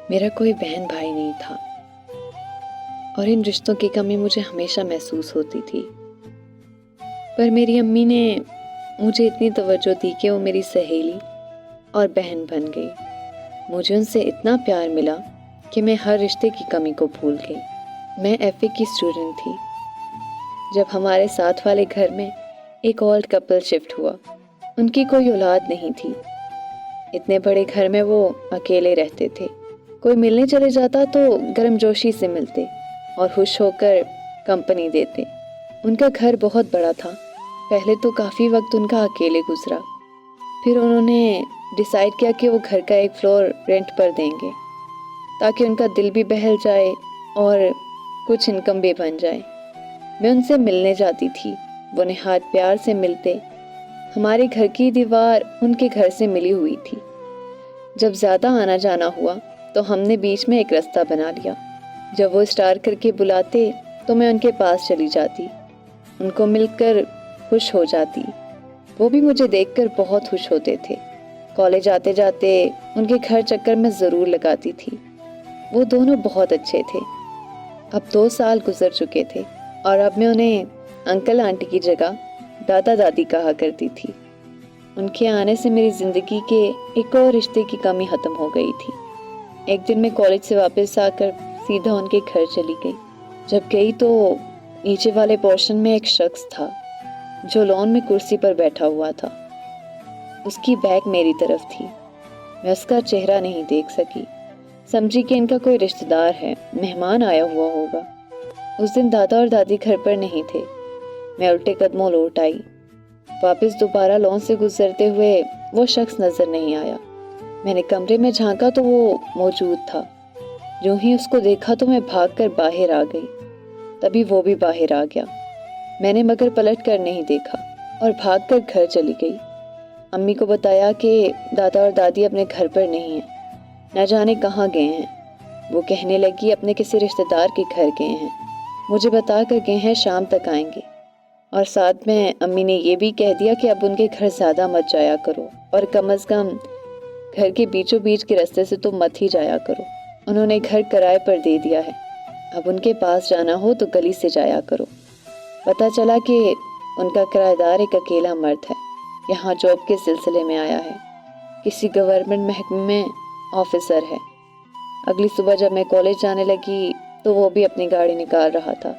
میرا کوئی بہن بھائی نہیں تھا اور ان رشتوں کی کمی مجھے ہمیشہ محسوس ہوتی تھی، پر میری امی نے مجھے اتنی توجہ دی کہ وہ میری سہیلی اور بہن بن گئی۔ مجھے ان سے اتنا پیار ملا کہ میں ہر رشتے کی کمی کو بھول گئی۔ میں ایف اے کی اسٹوڈنٹ تھی جب ہمارے ساتھ والے گھر میں ایک اولڈ کپل شفٹ ہوا۔ ان کی کوئی اولاد نہیں تھی، اتنے بڑے گھر میں وہ اکیلے رہتے تھے۔ کوئی ملنے چلے جاتا تو گرم جوشی سے ملتے اور خوش ہو کر کمپنی دیتے۔ ان کا گھر بہت بڑا تھا۔ پہلے تو کافی وقت ان کا اکیلے گزرا، پھر انہوں نے ڈیسائیڈ کیا کہ وہ گھر کا ایک فلور رینٹ پر دیں گے تاکہ ان کا دل بھی بہل جائے اور کچھ انکم بھی بن جائے۔ میں ان سے ملنے جاتی تھی، وہ نہایت پیار سے ملتے۔ ہمارے گھر کی دیوار ان کے گھر سے ملی ہوئی تھی۔ جب زیادہ آنا جانا ہوا تو ہم نے بیچ میں ایک رستہ بنا لیا۔ جب وہ اسٹار کر کے بلاتے تو میں ان کے پاس چلی جاتی، ان کو مل کر خوش ہو جاتی۔ وہ بھی مجھے دیکھ کر بہت خوش ہوتے تھے۔ کالج آتے جاتے ان کے گھر چکر میں ضرور لگاتی تھی۔ وہ دونوں بہت اچھے تھے۔ اب 2 سال گزر چکے تھے اور اب میں انہیں انکل آنٹی کی جگہ دادا دادی کہا کرتی تھی۔ ان کے آنے سے میری زندگی کے ایک اور رشتے کی کمی ختم ہو گئی تھی۔ ایک دن میں کالج سے واپس آ کر سیدھا ان کے گھر چلی گئی۔ جب گئی تو نیچے والے پورشن میں ایک شخص تھا جو لان میں کرسی پر بیٹھا ہوا تھا۔ اس کی بیک میری طرف تھی۔ میں اس کا چہرہ نہیں دیکھ سکی، سمجھی کہ ان کا کوئی رشتہ دار ہے، مہمان آیا ہوا ہوگا۔ اس دن دادا اور دادی گھر پر نہیں تھے۔ میں الٹے قدموں لوٹ آئی۔ واپس دوبارہ لان سے گزرتے ہوئے وہ شخص نظر نہیں آیا۔ میں نے کمرے میں جھانکا تو وہ موجود تھا۔ جو ہی اس کو دیکھا تو میں بھاگ کر باہر آ گئی، تبھی وہ بھی باہر آ گیا۔ میں نے مگر پلٹ کر نہیں دیکھا اور بھاگ کر گھر چلی گئی۔ امی کو بتایا کہ دادا اور دادی اپنے گھر پر نہیں ہیں، نہ جانے کہاں گئے ہیں۔ وہ کہنے لگی اپنے کسی رشتہ دار کے گھر گئے ہیں، مجھے بتا کر گئے ہیں شام تک آئیں گے۔ اور ساتھ میں امی نے یہ بھی کہہ دیا کہ اب ان کے گھر زیادہ مت جایا کرو اور کم از کم گھر کے بیچوں بیچ کے راستے سے تو مت ہی جایا کرو۔ انہوں نے گھر کرائے پر دے دیا ہے، اب ان کے پاس جانا ہو تو گلی سے جایا کرو۔ پتہ چلا کہ ان کا کرایہ دار ایک اکیلا مرد ہے، یہاں جاب کے سلسلے میں آیا ہے، کسی گورنمنٹ محکمے میں آفیسر ہے۔ اگلی صبح جب میں کالج جانے لگی تو وہ بھی اپنی گاڑی نکال رہا تھا۔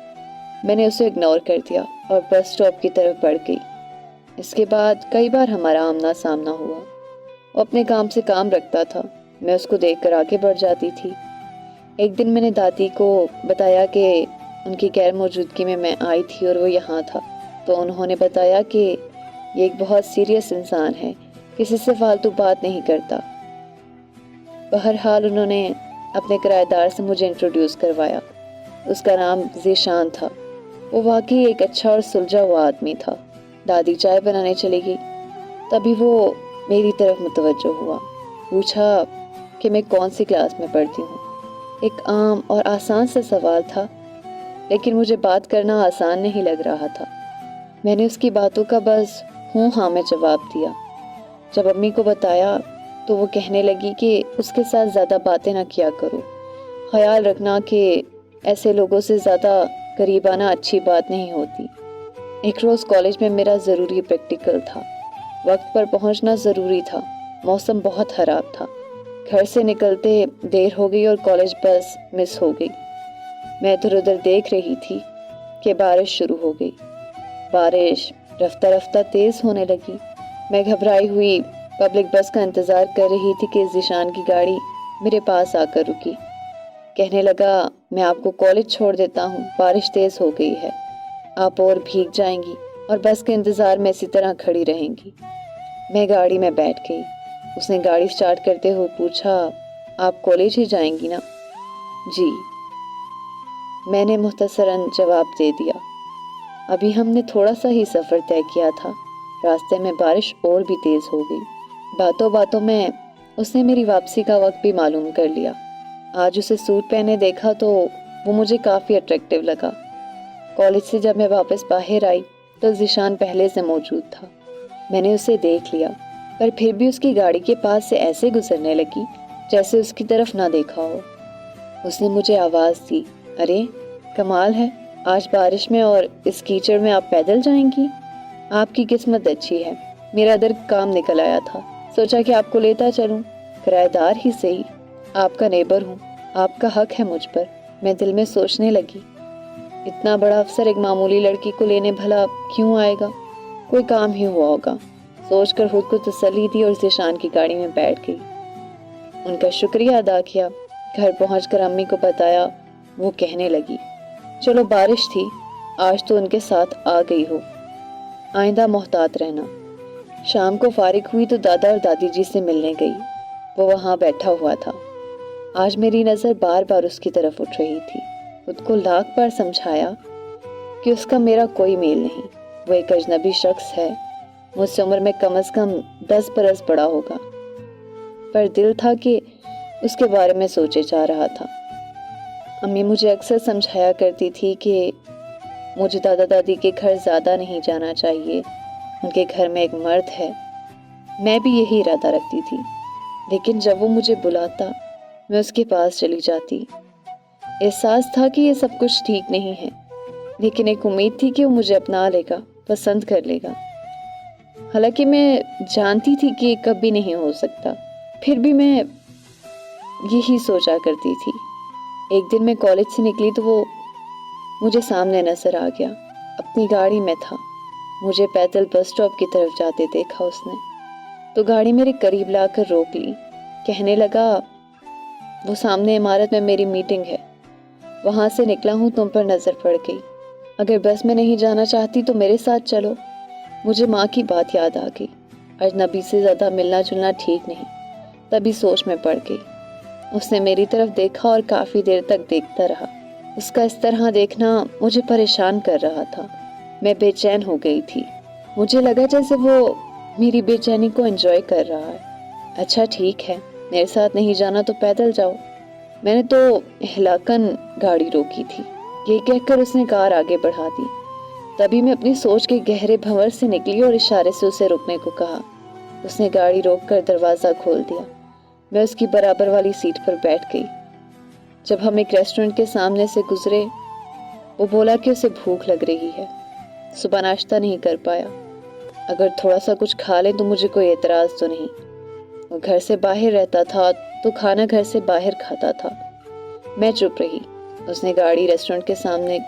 میں نے اسے اگنور کر دیا اور بس اسٹاپ کی طرف بڑھ گئی۔ اس کے بعد کئی بار ہمارا آمنا سامنا ہوا۔ وہ اپنے کام سے کام رکھتا تھا، میں اس کو دیکھ کر آگے بڑھ جاتی تھی۔ ایک دن میں نے دادی کو بتایا کہ ان کی غیر موجودگی میں آئی تھی اور وہ یہاں تھا، تو انہوں نے بتایا کہ یہ ایک بہت سیریس انسان ہے، کسی سے فالتو بات نہیں کرتا۔ بہرحال انہوں نے اپنے کرایہ دار سے مجھے انٹروڈیوس کروایا۔ اس کا نام ذیشان تھا۔ وہ واقعی ایک اچھا اور سلجھا ہوا آدمی تھا۔ دادی چائے بنانے چلی گئی، تبھی وہ میری طرف متوجہ ہوا۔ پوچھا کہ میں کون سی کلاس میں پڑھتی ہوں۔ ایک عام اور آسان سا سوال تھا، لیکن مجھے بات کرنا آسان نہیں لگ رہا تھا۔ میں نے اس کی باتوں کا بس ہوں ہاں میں جواب دیا۔ جب امی کو بتایا تو وہ کہنے لگی کہ اس کے ساتھ زیادہ باتیں نہ کیا کرو، خیال رکھنا کہ ایسے لوگوں سے زیادہ قریب آنا اچھی بات نہیں ہوتی۔ ایک روز کالج میں میرا ضروری پریکٹیکل تھا، وقت پر پہنچنا ضروری تھا۔ موسم بہت خراب تھا، گھر سے نکلتے دیر ہو گئی اور کالج بس مس ہو گئی۔ میں ادھر ادھر دیکھ رہی تھی کہ بارش شروع ہو گئی۔ بارش رفتہ رفتہ تیز ہونے لگی۔ میں گھبرائی ہوئی پبلک بس کا انتظار کر رہی تھی کہ ذیشان کی گاڑی میرے پاس آ کر رکی۔ کہنے لگا میں آپ کو کالج چھوڑ دیتا ہوں، بارش تیز ہو گئی ہے، آپ اور بھیگ جائیں گی اور بس کے انتظار میں اسی طرح کھڑی رہیں گی۔ میں گاڑی میں بیٹھ گئی۔ اس نے گاڑی سٹارٹ کرتے ہوئے پوچھا آپ کالج ہی جائیں گی نا؟ جی، میں نے مختصراً جواب دے دیا۔ ابھی ہم نے تھوڑا سا ہی سفر طے کیا تھا، راستے میں بارش اور بھی تیز ہو گئی۔ باتوں باتوں میں اس نے میری واپسی کا وقت بھی معلوم کر لیا۔ آج اسے سوٹ پہنے دیکھا تو وہ مجھے کافی اٹریکٹیو لگا۔ کالج سے جب میں واپس باہر آئی تو ذیشان پہلے سے موجود تھا۔ میں نے اسے دیکھ لیا، پر پھر بھی اس کی گاڑی کے پاس سے ایسے گزرنے لگی جیسے اس کی طرف نہ دیکھا ہو۔ اس نے مجھے آواز دی، ارے کمال ہے، آج بارش میں اور اس کیچڑ میں آپ پیدل جائیں گی؟ آپ کی قسمت اچھی ہے، میرا ادھر کام نکل آیا تھا، سوچا کہ آپ کو لیتا چلوں، کرایہ دار ہی صحیح، آپ کا نیبر ہوں، آپ کا حق ہے مجھ پر۔ میں دل میں سوچنے لگی، اتنا بڑا افسر ایک معمولی لڑکی کو لینے بھلا کیوں آئے گا؟ کوئی کام ہی ہوا ہوگا۔ سوچ کر خود کو تسلی دی اور ذیشان کی گاڑی میں بیٹھ گئی۔ ان کا شکریہ ادا کیا، گھر پہنچ کر امی کو بتایا۔ وہ کہنے لگی، چلو بارش تھی، آج تو ان کے ساتھ آ گئی ہو، آئندہ محتاط رہنا۔ شام کو فارغ ہوئی تو دادا اور دادی جی سے ملنے گئی۔ وہ وہاں بیٹھا ہوا تھا۔ آج میری نظر بار بار اس کی طرف اٹھ رہی تھی۔ خود کو لاکھ بار سمجھایا کہ اس کا میرا کوئی میل نہیں، وہ ایک اجنبی شخص ہے، مجھ سے عمر میں کم از کم 10 برس بڑا ہوگا، پر دل تھا کہ اس کے بارے میں سوچے جا رہا تھا۔ امی مجھے اکثر سمجھایا کرتی تھی کہ مجھے دادا دادی کے گھر زیادہ نہیں جانا چاہیے، ان کے گھر میں ایک مرد ہے۔ میں بھی یہی ارادہ رکھتی تھی، لیکن جب وہ مجھے بلاتا میں اس کے پاس چلی جاتی۔ احساس تھا کہ یہ سب کچھ ٹھیک نہیں ہے، لیکن ایک امید تھی کہ وہ مجھے اپنا لے گا، پسند کر لے گا۔ حالانکہ میں جانتی تھی کہ یہ کبھی نہیں ہو سکتا، پھر بھی میں یہی سوچا کرتی تھی۔ ایک دن میں کالج سے نکلی تو وہ مجھے سامنے نظر آ گیا، اپنی گاڑی میں تھا۔ مجھے پیدل بس سٹاپ کی طرف جاتے دیکھا اس نے تو گاڑی میرے قریب لا کر روک لی۔ کہنے لگا، وہ سامنے عمارت میں میری میٹنگ ہے، وہاں سے نکلا ہوں، تم پر نظر پڑ گئی، اگر بس میں نہیں جانا چاہتی تو میرے ساتھ چلو۔ مجھے ماں کی بات یاد آ گئی، اجنبی سے زیادہ ملنا جلنا ٹھیک نہیں، تبھی سوچ میں پڑ گئی۔ اس نے میری طرف دیکھا اور کافی دیر تک دیکھتا رہا۔ اس کا اس طرح دیکھنا مجھے پریشان کر رہا تھا۔ میں بے چین ہو گئی تھی، مجھے لگا جیسے وہ میری بے چینی کو انجوائے کر رہا ہے۔ اچھا ٹھیک ہے، میرے ساتھ نہیں جانا تو پیدل جاؤ۔ میں نے تو احلاقاً گاڑی روکی تھی۔ یہ کہہ کر اس نے کار آگے بڑھا دی۔ تبھی میں اپنی سوچ کے گہرے بھنور سے نکلی اور اشارے سے اسے رکنے کو کہا۔ اس نے گاڑی روک کر دروازہ کھول دیا۔ میں اس کی برابر والی سیٹ پر بیٹھ گئی۔ جب ہم ایک ریسٹورنٹ کے سامنے سے گزرے، وہ بولا کہ اسے بھوک لگ رہی ہے، صبح ناشتہ نہیں کر پایا، اگر تھوڑا سا کچھ کھا لیں تو مجھے کوئی اعتراض تو نہیں۔ وہ گھر سے باہر رہتا تھا تو کھانا گھر سے باہر کھاتا تھا۔ میں چپ رہی۔ اس نے گاڑی ریسٹورنٹ کے سامنے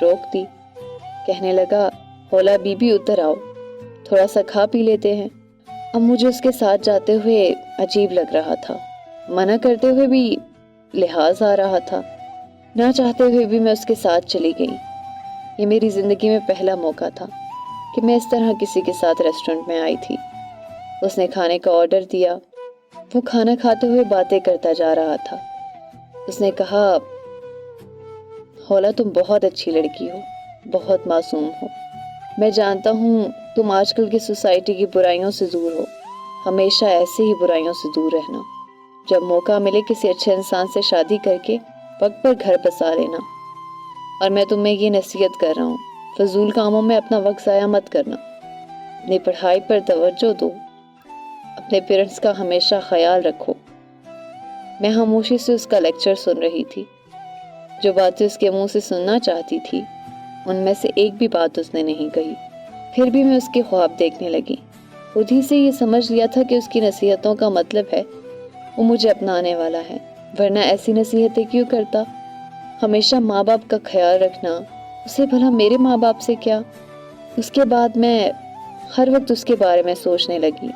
روک دی، کہنے لگا، ہولا بی بی اتر آؤ، تھوڑا سا کھا پی لیتے ہیں۔ اب مجھے اس کے ساتھ جاتے ہوئے عجیب لگ رہا تھا، منع کرتے ہوئے بھی لحاظ آ رہا تھا، نہ چاہتے ہوئے بھی میں اس کے ساتھ چلی گئی۔ یہ میری زندگی میں پہلا موقع تھا کہ میں اس طرح کسی کے ساتھ ریسٹورنٹ میں آئی تھی۔ اس نے کھانے کا آرڈر دیا۔ وہ کھانا کھاتے ہوئے باتیں کرتا جا رہا تھا۔ اس نے کہا، ہولا تم بہت اچھی لڑکی ہو، بہت معصوم ہو۔ میں جانتا ہوں تم آج کل کی سوسائٹی کی برائیوں سے دور ہو، ہمیشہ ایسے ہی برائیوں سے دور رہنا۔ جب موقع ملے کسی اچھے انسان سے شادی کر کے وقت پر گھر بسا لینا۔ اور میں تمہیں یہ نصیحت کر رہا ہوں، فضول کاموں میں اپنا وقت ضائع مت کرنا، اپنی پڑھائی پر توجہ دو، اپنے پیرنٹس کا ہمیشہ خیال رکھو۔ میں خاموشی سے اس کا لیکچر سن رہی تھی۔ جو باتیں اس کے منہ سے سننا چاہتی تھی، ان میں سے ایک بھی بات اس نے نہیں کہی۔ پھر بھی میں اس کے خواب دیکھنے لگی۔ خود ہی سے یہ سمجھ لیا تھا کہ اس کی نصیحتوں کا مطلب ہے وہ مجھے اپنانے والا ہے، ورنہ ایسی نصیحتیں کیوں کرتا؟ ہمیشہ ماں باپ کا خیال رکھنا، اسے بھلا میرے ماں باپ سے کیا؟ اس کے بعد میں ہر وقت اس کے بارے میں سوچنے لگی،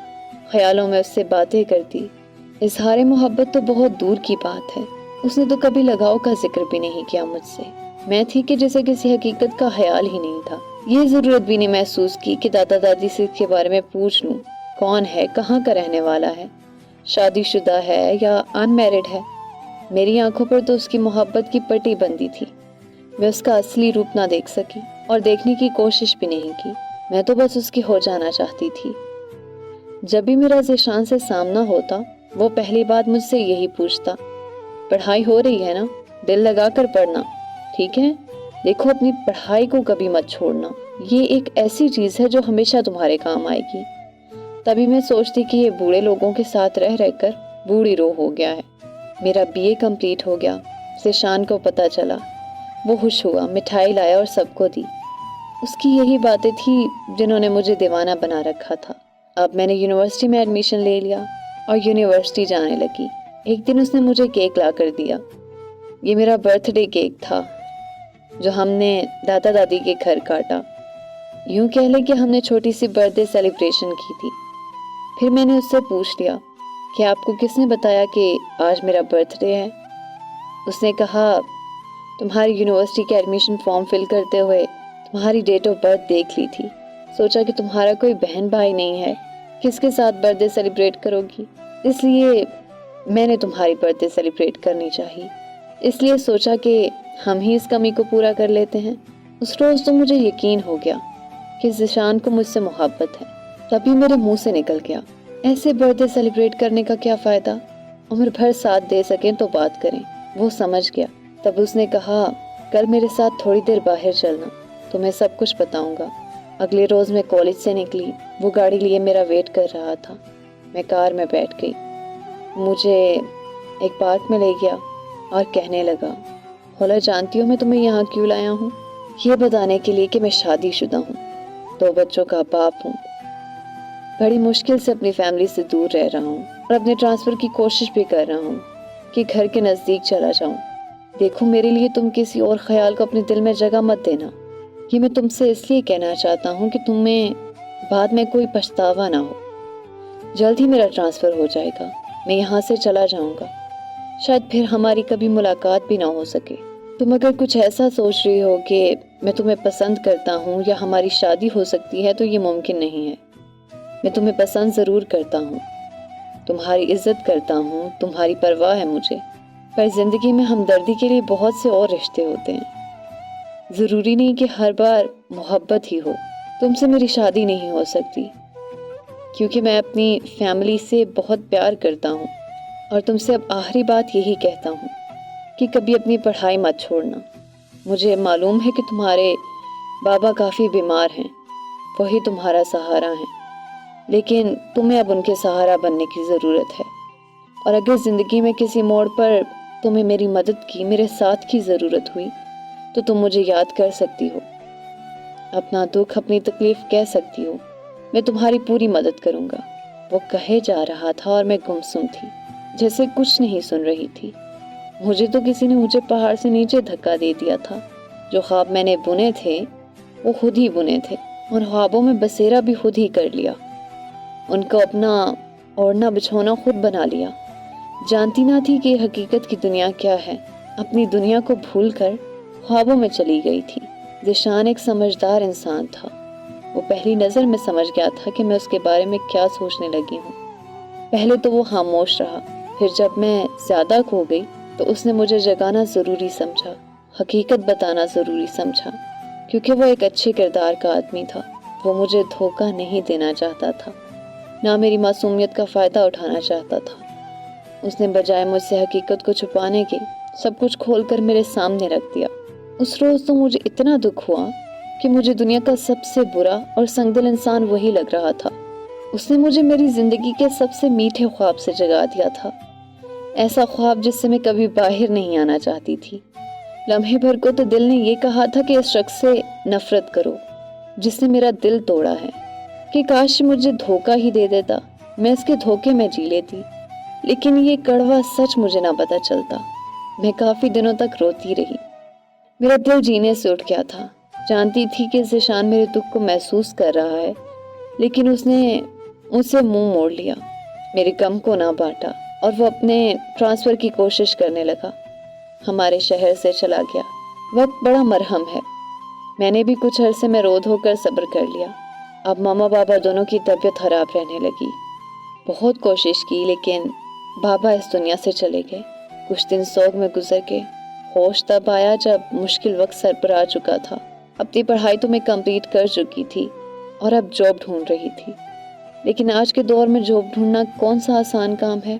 خیالوں میں اس سے باتیں کرتی۔ اظہار محبت تو بہت دور کی بات ہے، اس نے تو کبھی لگاؤ کا ذکر بھی نہیں کیا مجھ سے۔ میں تھی کہ جسے کسی حقیقت کا خیال ہی نہیں تھا۔ یہ ضرورت بھی نہیں محسوس کی کہ دادا دادی سے اس کے بارے میں پوچھ لوں، کون ہے، کہاں کا رہنے والا ہے، شادی شدہ ہے یا ان میرڈ ہے۔ میری آنکھوں پر تو اس کی محبت کی پٹی بندی تھی۔ میں اس کا اصلی روپ نہ دیکھ سکی اور دیکھنے کی کوشش بھی نہیں کی۔ میں تو بس اس کی ہو جانا چاہتی تھی۔ جب بھی میرا ذیشان سے سامنا ہوتا، وہ پہلی بات مجھ سے یہی پوچھتا، پڑھائی ہو رہی ہے نا؟ دل لگا کر پڑھنا، ٹھیک ہے؟ دیکھو اپنی پڑھائی کو کبھی مت چھوڑنا، یہ ایک ایسی چیز ہے جو ہمیشہ تمہارے کام آئے گی۔ تبھی میں سوچتی کہ یہ بوڑھے لوگوں کے ساتھ رہ کر بوڑھی روح ہو گیا ہے۔ میرا BA کمپلیٹ ہو گیا۔ ذیشان کو پتہ چلا، وہ خوش ہوا، مٹھائی لایا اور سب کو دی۔ اس کی یہی باتیں تھیں جنہوں نے مجھے دیوانہ بنا رکھا تھا۔ اب میں نے یونیورسٹی میں ایڈمیشن لے لیا اور یونیورسٹی جانے لگی۔ ایک دن اس نے مجھے کیک لا کر دیا۔ یہ میرا برتھ ڈے کیک تھا جو ہم نے دادا دادی کے گھر کاٹا۔ یوں کہہ لیں کہ ہم نے چھوٹی سی برتھ ڈے سیلیبریشن کی تھی۔ پھر میں نے اس سے پوچھ لیا کہ آپ کو کس نے بتایا کہ آج میرا برتھ ڈے ہے؟ اس نے کہا، تمہاری یونیورسٹی کے ایڈمیشن فارم فل کرتے ہوئے تمہاری ڈیٹ آف برتھ دیکھ لی تھی، سوچا کہ تمہارا کوئی بہن بھائی نہیں ہے، کس کے ساتھ برتھ ڈے سیلیبریٹ کرو گی، اس لیے میں نے تمہاری برتھ ڈے سیلیبریٹ کرنی چاہیے، اس لیے سوچا کہ ہم ہی اس کمی کو پورا کر لیتے ہیں۔ اس روز تو مجھے یقین ہو گیا کہ ذیشان کو مجھ سے محبت ہے۔ تبھی میرے منہ سے نکل گیا، ایسے برتھ ڈے سیلیبریٹ کرنے کا کیا فائدہ، عمر بھر ساتھ دے سکیں تو بات کریں۔ وہ سمجھ گیا۔ تب اس نے کہا، کل میرے ساتھ تھوڑی دیر باہر چلنا، تمہیں سب کچھ بتاؤں گا۔ اگلے روز میں کالج سے نکلی، وہ گاڑی لیے میرا ویٹ کر رہا تھا۔ میں کار میں بیٹھ گئی، مجھے ایک پارک میں لے گیا اور کہنے لگا، خولا جانتی ہو میں تمہیں یہاں کیوں لایا ہوں؟ یہ بتانے کے لیے کہ میں شادی شدہ ہوں، 2 بچوں کا باپ ہوں، بڑی مشکل سے اپنی فیملی سے دور رہ رہا ہوں اور اپنے ٹرانسفر کی کوشش بھی کر رہا ہوں کہ گھر کے نزدیک چلا جاؤں۔ دیکھو میرے لیے تم کسی اور خیال کو اپنے دل میں جگہ مت دینا۔ یہ میں تم سے اس لیے کہنا چاہتا ہوں کہ تمہیں بعد میں کوئی پچھتاوا نہ ہو۔ جلد ہی میرا ٹرانسفر ہو جائے گا، میں یہاں سے چلا جاؤں گا، شاید پھر ہماری کبھی ملاقات بھی نہ ہو سکے۔ تم اگر کچھ ایسا سوچ رہی ہو کہ میں تمہیں پسند کرتا ہوں یا ہماری شادی ہو سکتی ہے تو یہ ممکن نہیں ہے۔ میں تمہیں پسند ضرور کرتا ہوں، تمہاری عزت کرتا ہوں، تمہاری پرواہ ہے مجھے، پر زندگی میں ہمدردی کے لیے بہت سے اور رشتے ہوتے ہیں۔ ضروری نہیں کہ ہر بار محبت ہی ہو۔ تم سے میری شادی نہیں ہو سکتی کیونکہ میں اپنی فیملی سے بہت پیار کرتا ہوں، اور تم سے اب آخری بات یہی کہتا ہوں کہ کبھی اپنی پڑھائی مت چھوڑنا۔ مجھے معلوم ہے کہ تمہارے بابا کافی بیمار ہیں، وہی تمہارا سہارا ہیں، لیکن تمہیں اب ان کے سہارا بننے کی ضرورت ہے، اور اگر زندگی میں کسی موڑ پر تمہیں میری مدد کی، میرے ساتھ کی ضرورت ہوئی تو تم مجھے یاد کر سکتی ہو، اپنا دکھ، اپنی تکلیف کہہ سکتی ہو، میں تمہاری پوری مدد کروں گا۔ وہ کہے جا رہا تھا اور میں گمسم تھی، جیسے کچھ نہیں سن رہی تھی۔ مجھے تو کسی نے اونچے پہاڑ سے نیچے دھکا دے دیا تھا۔ جو خواب میں نے بنے تھے وہ خود ہی بنے تھے، اور خوابوں میں بسیرا بھی خود ہی کر لیا، ان کو اپنا اوڑھنا بچھونا خود بنا لیا۔ جانتی نہ تھی کہ حقیقت کی دنیا کیا ہے، اپنی دنیا کو بھول کر خوابوں میں چلی گئی تھی۔ ذیشان ایک سمجھدار انسان تھا، وہ پہلی نظر میں سمجھ گیا تھا کہ میں اس کے بارے میں کیا سوچنے لگی ہوں۔ پہلے تو وہ خاموش رہا، پھر جب میں زیادہ کھو گئی تو اس نے مجھے جگانا ضروری سمجھا، حقیقت بتانا ضروری سمجھا، کیونکہ وہ ایک اچھے کردار کا آدمی تھا۔ وہ مجھے دھوکہ نہیں دینا چاہتا تھا، نہ میری معصومیت کا فائدہ اٹھانا چاہتا تھا۔ اس نے بجائے مجھ سے حقیقت کو چھپانے کے سب کچھ کھول کر میرے سامنے رکھ دیا۔ اس روز تو مجھے اتنا دکھ ہوا کہ مجھے دنیا کا سب سے برا اور سنگ دل انسان وہی لگ رہا تھا۔ اس نے مجھے میری زندگی کے سب سے میٹھے خواب سے جگا دیا تھا، ایسا خواب جس سے میں کبھی باہر نہیں آنا چاہتی تھی۔ لمحے بھر کو تو دل نے یہ کہا تھا کہ اس شخص سے نفرت کرو جس نے میرا دل توڑا ہے، کہ کاش مجھے دھوکہ ہی دے دیتا، میں اس کے دھوکے میں جی لیتی، لیکن یہ کڑوا سچ مجھے نہ پتا چلتا۔ میں کافی دنوں تک روتی رہی، میرا دل جینے سے اٹھ گیا تھا۔ جانتی تھی کہ ذیشان میرے دکھ کو محسوس کر رہا ہے، لیکن اس نے مجھ سے منہ موڑ لیا، میرے غم کو نہ بانٹا، اور وہ اپنے ٹرانسفر کی کوشش کرنے لگا، ہمارے شہر سے چلا گیا۔ وقت بڑا مرہم ہے، میں نے بھی کچھ عرصے میں رو دھو کر صبر کر لیا۔ اب ماما بابا دونوں کی طبیعت خراب رہنے لگی، بہت کوشش کی لیکن بابا اس دنیا سے چلے گئے۔ کچھ دن سوگ میں گزر گئے، ہوش تب آیا جب مشکل وقت سر پر آ چکا تھا۔ اپنی پڑھائی تو میں کمپلیٹ کر چکی تھی اور اب جاب ڈھونڈ رہی تھی، لیکن آج کے دور میں جاب ڈھونڈنا کون سا آسان کام ہے۔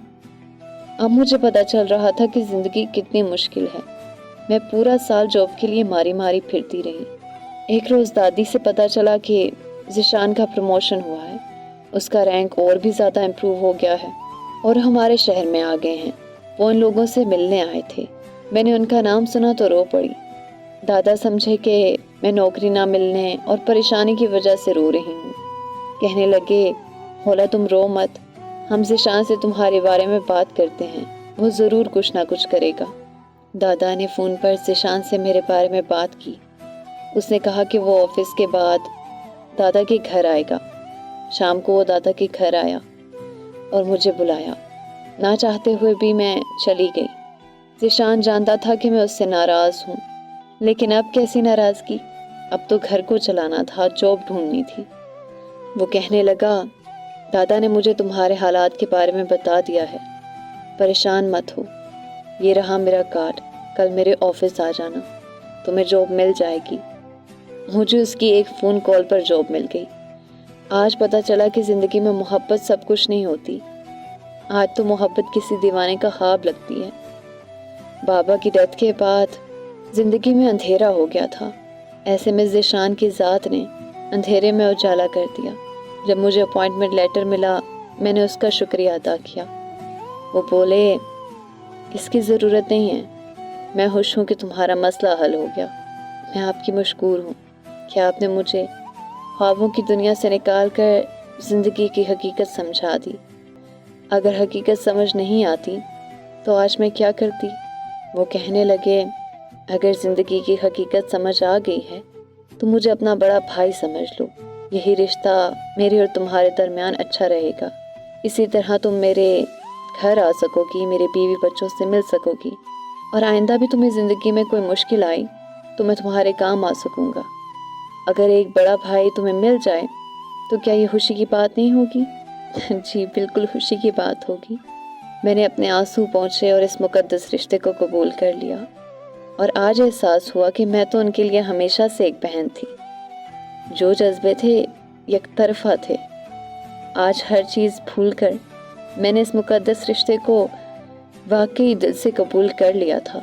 اب مجھے پتا چل رہا تھا کہ زندگی کتنی مشکل ہے۔ میں پورا سال جاب کے لیے ماری ماری پھرتی رہی۔ ایک روز دادی سے پتا چلا کہ ذیشان کا پروموشن ہوا ہے، اس کا رینک اور بھی زیادہ امپروو ہو گیا ہے، اور ہمارے شہر میں آ گئے ہیں۔ وہ ان لوگوں سے ملنے آئے تھے۔ میں نے ان کا نام سنا تو رو پڑی۔ دادا سمجھے کہ میں نوکری نہ ملنے اور پریشانی کی وجہ سے رو رہی ہوں۔ کہنے لگے، ہولا تم رو مت، ہم ذیشان سے تمہارے بارے میں بات کرتے ہیں، وہ ضرور کچھ نہ کچھ کرے گا۔ دادا نے فون پر ذیشان سے میرے بارے میں بات کی۔ اس نے کہا کہ وہ آفس کے بعد دادا کے گھر آئے گا۔ شام کو وہ دادا کے گھر آیا اور مجھے بلایا۔ نہ چاہتے ہوئے بھی میں چلی گئی۔ ذیشان جانتا تھا کہ میں اس سے ناراض ہوں، لیکن اب کیسی ناراضگی؟ اب تو گھر کو چلانا تھا، جاب ڈھونڈنی تھی۔ وہ کہنے لگا، دادا نے مجھے تمہارے حالات کے بارے میں بتا دیا ہے، پریشان مت ہو، یہ رہا میرا کارڈ، کل میرے آفس آ جانا، تمہیں جاب مل جائے گی۔ مجھے اس کی ایک فون کال پر جاب مل گئی۔ آج پتہ چلا کہ زندگی میں محبت سب کچھ نہیں ہوتی۔ آج تو محبت کسی دیوانے کا خواب لگتی ہے۔ بابا کی ڈیتھ کے بعد زندگی میں اندھیرا ہو گیا تھا، ایسے میں ذیشان کی ذات نے اندھیرے میں اجالا کر دیا۔ جب مجھے اپوائنٹمنٹ لیٹر ملا، میں نے اس کا شکریہ ادا کیا۔ وہ بولے، اس کی ضرورت نہیں ہے، میں خوش ہوں کہ تمہارا مسئلہ حل ہو گیا۔ میں آپ کی مشکور ہوں کہ آپ نے مجھے خوابوں کی دنیا سے نکال کر زندگی کی حقیقت سمجھا دی۔ اگر حقیقت سمجھ نہیں آتی تو آج میں کیا کرتی؟ وہ کہنے لگے، اگر زندگی کی حقیقت سمجھ آ گئی ہے تو مجھے اپنا بڑا بھائی سمجھ لو۔ یہی رشتہ میرے اور تمہارے درمیان اچھا رہے گا۔ اسی طرح تم میرے گھر آ سکو گی، میرے بیوی بچوں سے مل سکو گی، اور آئندہ بھی تمہیں زندگی میں کوئی مشکل آئی تو میں تمہارے کام آ سکوں گا۔ اگر ایک بڑا بھائی تمہیں مل جائے تو کیا یہ خوشی کی بات نہیں ہوگی؟ جی بالکل خوشی کی بات ہوگی۔ میں نے اپنے آنسو پونچھے اور اس مقدس رشتے کو قبول کر لیا، اور آج احساس ہوا کہ میں تو ان کے لیے ہمیشہ سے ایک بہن تھی۔ جو جذبے تھے یک طرفہ تھے۔ آج ہر چیز بھول کر میں نے اس مقدس رشتے کو واقعی دل سے قبول کر لیا تھا۔